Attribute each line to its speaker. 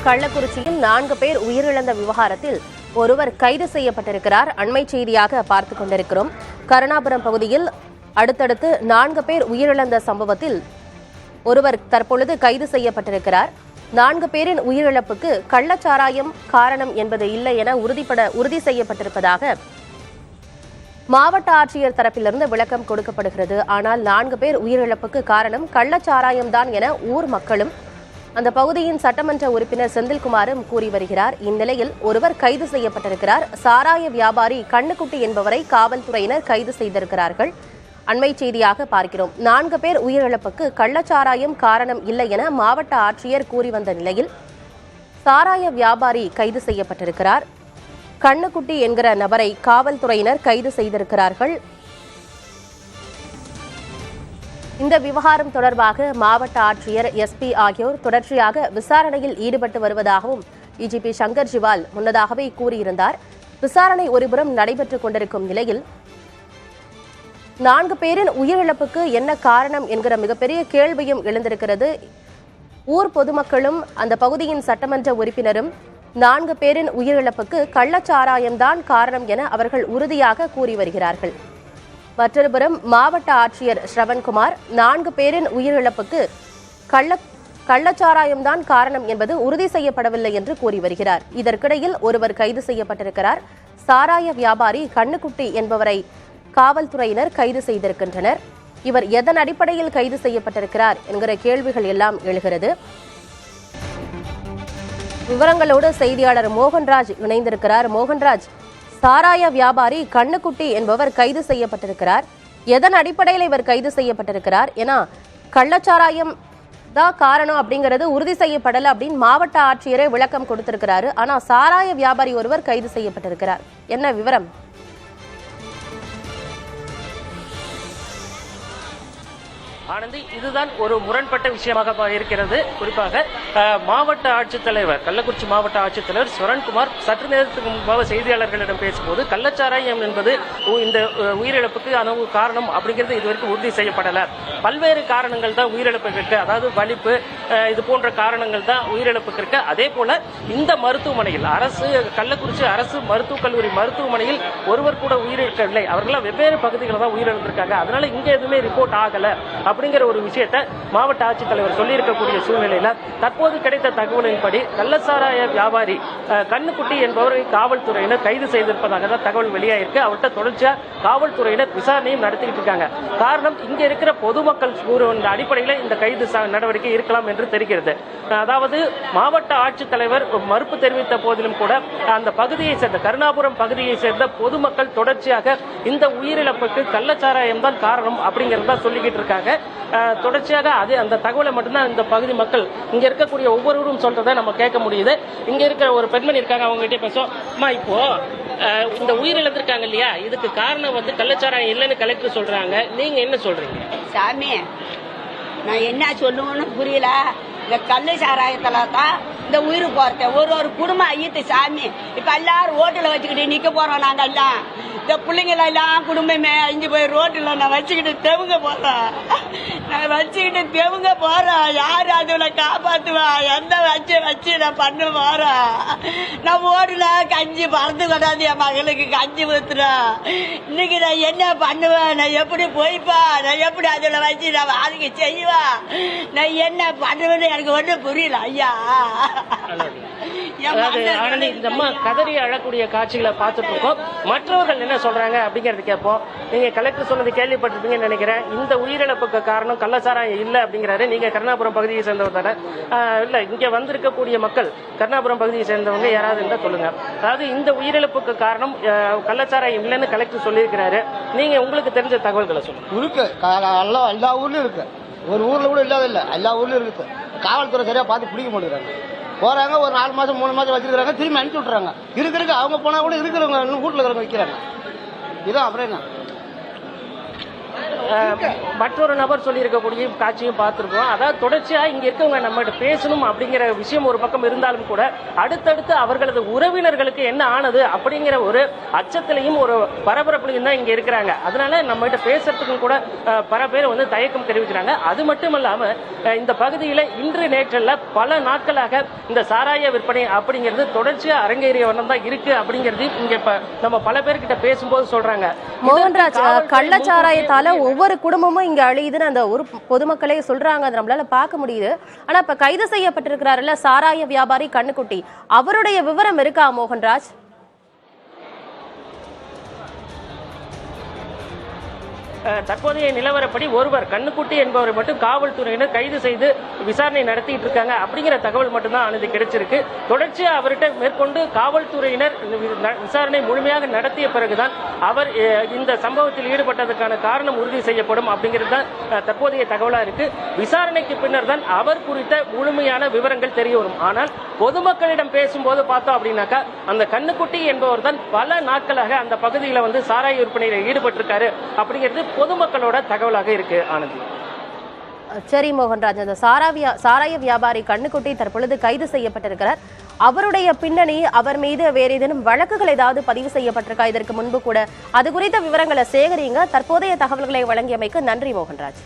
Speaker 1: கள்ளக்குறிச்சியில் 4 பேர் உயிரிழந்த விவகாரத்தில் ஒருவர் கைது செய்யப்பட்டிருக்கிறார். அண்மை செய்தியாக பார்த்துக் கொண்டிருக்கிறோம். கருணாபுரம் பகுதியில் அடுத்தடுத்து 4 பேர் உயிரிழந்த சம்பவத்தில் ஒருவர் தற்பொழுது கைது செய்யப்பட்டிருக்கிறார். 4 பேரின் உயிரிழப்புக்கு கள்ளச்சாராயம் காரணம் என்பது இல்லை என உறுதி செய்யப்பட்டிருப்பதாக மாவட்ட ஆட்சியர் தரப்பிலிருந்து விளக்கம் கொடுக்கப்படுகிறது. ஆனால் 4 பேர் உயிரிழப்புக்கு காரணம் கள்ளச்சாராயம்தான் என ஊர் மக்களும் அந்த பகுதியின் சட்டமன்ற உறுப்பினர் செந்தில்குமாரும் கூறி வருகிறார். இந்நிலையில் ஒருவர் கைது செய்யப்பட்டிருக்கிறார். சாராய வியாபாரி கண்ணுக்குட்டி என்பவரை காவல்துறையினர் கைது செய்திருக்கிறார்கள். அண்மை செய்தியாக பார்க்கிறோம். 4 பேர் உயிரிழப்புக்கு கள்ளச்சாராயம் காரணம் இல்லை என மாவட்ட ஆட்சியர் கூறி வந்த நிலையில் சாராய வியாபாரி கைது செய்யப்பட்டிருக்கிறார். கண்ணுக்குட்டி என்கிற நபரை காவல்துறையினர் கைது செய்திருக்கிறார்கள். இந்த விவகாரம் தொடர்பாக மாவட்ட ஆட்சியர், எஸ்பி ஆகியோர் தொடர்ச்சியாக விசாரணையில் ஈடுபட்டு வருவதாகவும் டிஜிபி சங்கர் ஜிவால் முன்னதாகவே கூறியிருந்தார். விசாரணை ஒருபுறம் நடைபெற்றுக் கொண்டிருக்கும் நிலையில் 4 பேரின் உயிரிழப்புக்கு என்ன காரணம் என்கிற மிகப்பெரிய கேள்வியும் எழுந்திருக்கிறது. ஊர் பொதுமக்களும் அந்த பகுதியின் சட்டமன்ற உறுப்பினரும் 4 பேரின் உயிரிழப்புக்கு கள்ளச்சாராயம்தான் காரணம் என அவர்கள் உறுதியாக கூறி வருகிறார்கள். மற்றொருபுறம் மாவட்ட ஆட்சியர் ஸ்ரவன்குமார் 4 பேரின் உயிரிழப்புக்கு கள்ளச்சாராயம்தான் காரணம் என்பது உறுதி செய்யப்படவில்லை என்று கூறி வருகிறார். இதற்கிடையில் ஒருவர் கைது செய்யப்பட்டிருக்கிறார். சாராய வியாபாரி கண்ணுக்குட்டி என்பவரை காவல்துறையினர் கைது செய்திருக்கின்றனர். இவர் எதன் அடிப்படையில் கைது செய்யப்பட்டிருக்கிறார் என்கிற கேள்விகள் எல்லாம் எழுகிறது. விவரங்களோடு செய்தியாளர் மோகன்ராஜ் இணைந்திருக்கிறார். மோகன்ராஜ், சாராய வியாபாரி கண்ணுக்குட்டி என்பவர் கைது செய்யப்பட்டிருக்கிறார். எதன் அடிப்படையில் இவர் கைது செய்யப்பட்டிருக்கிறார்? ஏன்னா கள்ளச்சாராயம் தான் காரணம் அப்படிங்கிறது உறுதி செய்யப்படலை அப்படின்னு மாவட்ட ஆட்சியரே விளக்கம் கொடுத்திருக்கிறாரு. ஆனா சாராய வியாபாரி ஒருவர் கைது செய்யப்பட்டிருக்கிறார். என்ன விவரம்?
Speaker 2: ஆனந்தி, இதுதான் ஒரு முரண்பட்ட விஷயமாக இருக்கிறது. குறிப்பாக மாவட்ட ஆட்சித்தலைவர், கள்ளக்குறிச்சி மாவட்ட ஆட்சித்தலைவர் ஸ்ரவன்குமார் சற்று நேரத்துக்கு முன்பாக செய்தியாளர்களிடம் பேசும்போது கள்ளச்சாராயம் என்பது இந்த உயிரிழப்புக்கு காரணம் அப்படிங்கிறது இதுவரைக்கும் உறுதி செய்யப்படல. பல்வேறு காரணங்கள் தான் உயிரிழப்புக்கு இருக்கு. அதாவது வலிப்பு, இது போன்ற காரணங்கள் தான் உயிரிழப்புக்கு இருக்கு. அதே போல இந்த மருத்துவமனையில் கள்ளக்குறிச்சி அரசு மருத்துவக் கல்லூரி மருத்துவமனையில் ஒருவர் கூட உயிரிழக்கவில்லை. அவர்களாம் வெவ்வேறு பகுதிகளில் தான் உயிரிழந்திருக்காங்க. அதனால இங்க எதுவுமே ரிப்போர்ட் ஆகல அப்படிங்கிற ஒரு விஷயத்தை மாவட்ட ஆட்சித்தலைவர் சொல்லியிருக்கக்கூடிய சூழ்நிலையில தற்போது கிடைத்த தகவலின்படி கள்ளச்சாராய வியாபாரி கண்ணுக்குட்டி என்பவரை காவல்துறையினர் கைது செய்திருப்பதாக தான் தகவல் வெளியாயிருக்கு. அவர்கிட்ட தொடர்ச்சியா காவல்துறையினர் விசாரணையும் நடத்திக்கிட்டு இருக்காங்க. காரணம், இங்க இருக்கிற பொதுமக்கள் அடிப்படையில் இந்த கைது நடவடிக்கை இருக்கலாம் என்று தெரிகிறது. அதாவது மாவட்ட ஆட்சித்தலைவர் மறுப்பு தெரிவித்த போதிலும் கூட அந்த பகுதியை சேர்ந்த கருணாபுரம் பகுதியை சேர்ந்த பொதுமக்கள் தொடர்ச்சியாக இந்த உயிரிழப்புக்கு கள்ளச்சாராயம் தான் காரணம் அப்படிங்கறத சொல்லிக்கிட்டு இருக்காங்க. தொடர்ச்சியாக அந்த தகவலை மட்டும்தான் இந்த பகுதி மக்கள், இங்க இருக்கக்கூடிய ஒவ்வொருவரும் சொல்றதை நம்ம கேட்க முடியுது. இங்க இருக்கிற ஒரு பெண்மணி இருக்காங்க, அவங்க கிட்டே பேசுவோம். அம்மா, இப்போ இந்த உயிரிழந்திருக்காங்க இல்லையா, இதுக்கு காரணம் கள்ளச்சாராயம் இல்லைன்னு கலெக்டர் சொல்றாங்க. நீங்க என்ன சொல்றீங்க?
Speaker 3: சாமி, நான் என்ன சொல்லுவேன்னு புரியல. இந்த கள்ளு சாராயத்துல தான் இந்த உயிர் போறத ஒரு குடும்பம் ஐயத்து சாமி. இப்ப எல்லாரும் ரோட்டுல வச்சுக்கிட்டு நிக்க போறோம். நாங்க எல்லாம் இந்த பிள்ளைங்கள எல்லாம் குடும்பமே அழிஞ்சு போய் ரோட்டுல நான் வச்சுக்கிட்டு தெவுங்க போறோம். யாரு அதுல காப்பாத்துவா? எந்த வச்சு நான் பண்ண போறேன். நான் ஓடுல கஞ்சி பறந்து கொண்டாந்து என் மகளுக்கு கஞ்சி ஊத்துறேன். இன்னைக்கு நான் என்ன பண்ணுவேன்? நான் எப்படி போய்ப்பா? நான் எப்படி அதுல வச்சு நான் வாழ்க்கை செய்வா? நான் என்ன பண்ணுவேன்னு எனக்கு ஒன்றும் புரியல ஐயா.
Speaker 2: ஆனந்தி, இந்த அம்மா கதறி அழக்கூடிய காட்சிகளை பார்த்துட்டு இருக்கோம். மற்றவர்கள் என்ன சொல்றாங்க அப்படிங்கறது கேட்போம். நீங்க கலெக்டர் சொன்னது கேள்விப்பட்டிருப்பீங்கன்னு நினைக்கிறேன். இந்த உயிரிழப்புக்கு காரணம் கள்ளச்சாராயம் இல்ல அப்படிங்கிறாரு. நீங்க கருணாபுரம் பகுதியை சேர்ந்தவர் தானே? இல்ல, இங்க வந்திருக்கக்கூடிய மக்கள் கருணாபுரம் பகுதியை சேர்ந்தவங்க யாராவது இருந்தா சொல்லுங்க. அதாவது இந்த உயிரிழப்புக்கு காரணம் கள்ளச்சாராயம் இல்லைன்னு கலெக்டர் சொல்லியிருக்கிறாரு. நீங்க உங்களுக்கு தெரிஞ்ச தகவல்களை சொல்லுங்க.
Speaker 4: இருக்கு, எல்லா ஊர்லயும் இருக்கு. ஒரு ஊர்ல கூட இல்லாத இல்ல, எல்லா ஊர்லயும் இருக்கு. காவல்துறை சரியா பார்த்து பிடிக்க மாட்டேங்கிறாங்க. போறாங்க, ஒரு 4 மாசம் 3 மாசம் வச்சிருக்காங்க, திரும்பி அனுப்பிச்சு விட்டுறாங்க. இருக்கு அவங்க போனா கூட இருக்கிறவங்க வீட்டுல இருக்கிறவங்க வைக்கிறாங்க. இதான் அப்புறம் என்ன?
Speaker 2: மற்றொரு நபர் சொல்லியிருக்கக்கூடிய காட்சியும் பார்த்திருக்கோம். அதாவது தொடர்ச்சியா இங்க இருக்கவங்க நம்மகிட்ட பேசணும் அப்படிங்கிற விஷயம் ஒரு பக்கம் இருந்தாலும் கூட அடுத்தடுத்து அவர்களது உறவினர்களுக்கு என்ன ஆனது அப்படிங்கிற ஒரு அச்சத்திலையும் ஒரு பரபரப்புலையும் தான் இங்க இருக்கிறாங்க. அதனால நம்மகிட்ட பேசுறதுக்கும் கூட பல பேர் வந்து தயக்கம் தெரிவிக்கிறாங்க. அது மட்டும் இல்லாம இந்த பகுதியில இன்று நேற்றல்ல பல நாட்களாக இந்த சாராய விற்பனை அப்படிங்கிறது தொடர்ச்சியா அரங்கேறிய வண்ணம் தான் இருக்கு அப்படிங்கிறது இங்க நம்ம பல பேர்கிட்ட பேசும்போது சொல்றாங்க.
Speaker 1: மோகன்ராஜ், கள்ளச்சாராயத்தால ஒவ்வொரு குடும்பமும் இங்க அழியுதுன்னு அந்த ஒரு பொதுமக்களே சொல்றாங்க. அது நம்மளால பார்க்க முடியுது. ஆனா இப்ப கைது செய்யப்பட்டிருக்கிறாருல்ல சாராய வியாபாரி கண்ணுக்குட்டி, அவருடைய விவரம் இருக்கா மோகன்ராஜ்?
Speaker 2: தற்போதைய நிலவரப்படி ஒருவர் கண்ணுக்குட்டி என்பவரை மட்டும் காவல்துறையினர் கைது செய்து விசாரணை நடத்திட்டு இருக்காங்க அப்படிங்கிற தகவல் மட்டும்தான் அனுமதி கிடைச்சிருக்கு. தொடர்ச்சியா அவர்கிட்ட மேற்கொண்டு காவல்துறையினர் விசாரணை முழுமையாக நடத்திய பிறகுதான் அவர் இந்த சம்பவத்தில் ஈடுபட்டதற்கான காரணம் உறுதி செய்யப்படும் அப்படிங்கிறது தான் தற்போதைய தகவலா இருக்கு. விசாரணைக்கு பின்னர் தான் அவர் குறித்த முழுமையான விவரங்கள் தெரிய வரும். ஆனால் பொதுமக்களிடம் பேசும்போது பார்த்தோம் அப்படின்னாக்கா அந்த கண்ணுக்குட்டி என்பவர் தான் பல நாட்களாக அந்த பகுதியில் வந்து சாராய விற்பனையில் ஈடுபட்டிருக்காரு அப்படிங்கிறது பொதுமக்களோட தகவலாக இருக்கு. ஆனந்தி,
Speaker 1: சரி மோகன்ராஜ், அந்த சாராய வியாபாரி கண்ணுக்குட்டி தற்பொழுது கைது செய்யப்பட்டிருக்கிறார். அவருடைய பின்னணி, அவர் மீது வேறு ஏதேனும் வழக்குகள் ஏதாவது பதிவு செய்யப்பட்டிருக்கா இதற்கு முன்பு கூட? அது குறித்த விவரங்களை சேகரிங்க. தற்போதைய தகவல்களை வழங்கியமைக்கு நன்றி மோகன்ராஜ்.